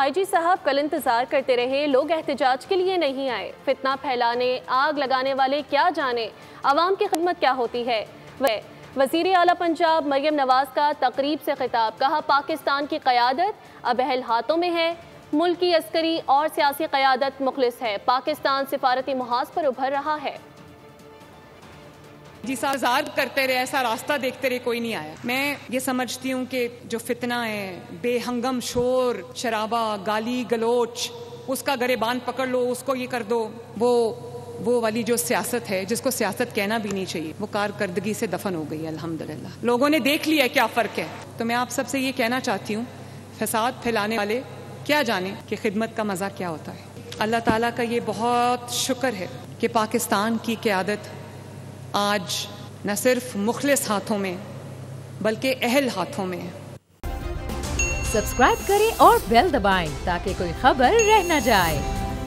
आई जी साहब कल इंतजार करते रहे, लोग एहतजाज के लिए नहीं आए। फितना फैलाने, आग लगाने वाले क्या जाने आवाम की खिदमत क्या होती है। वज़ीर आला पंजाब मरियम नवाज का तकरीब से खिताब, कहा पाकिस्तान की क़यादत अब अहल हाथों में है, मुल्क की अस्करी और सियासी क़यादत मुखलिस है, पाकिस्तान सिफारती मुहाज पर उभर रहा है। जी इंतजार करते रहे, ऐसा रास्ता देखते रहे, कोई नहीं आया। मैं ये समझती हूँ कि जो फितना है, बेहंगम शोर शराबा, गाली गलोच, उसका गरेबान पकड़ लो, उसको ये कर दो, वो वाली जो सियासत है, जिसको सियासत कहना भी नहीं चाहिए, वो कारकर्दगी से दफन हो गई है अल्हम्दुलिल्लाह। लोगों ने देख लिया क्या फ़र्क है। तो मैं आप सबसे ये कहना चाहती हूँ, फसाद फैलाने वाले क्या जाने कि खिदमत का मज़ा क्या होता है। अल्लाह ताला का ये बहुत शुक्र है कि पाकिस्तान की क़यादत आज न सिर्फ मुखलिस हाथों में बल्कि अहल हाथों में है। सब्सक्राइब करें और बेल दबाएं ताकि कोई खबर रह न जाए।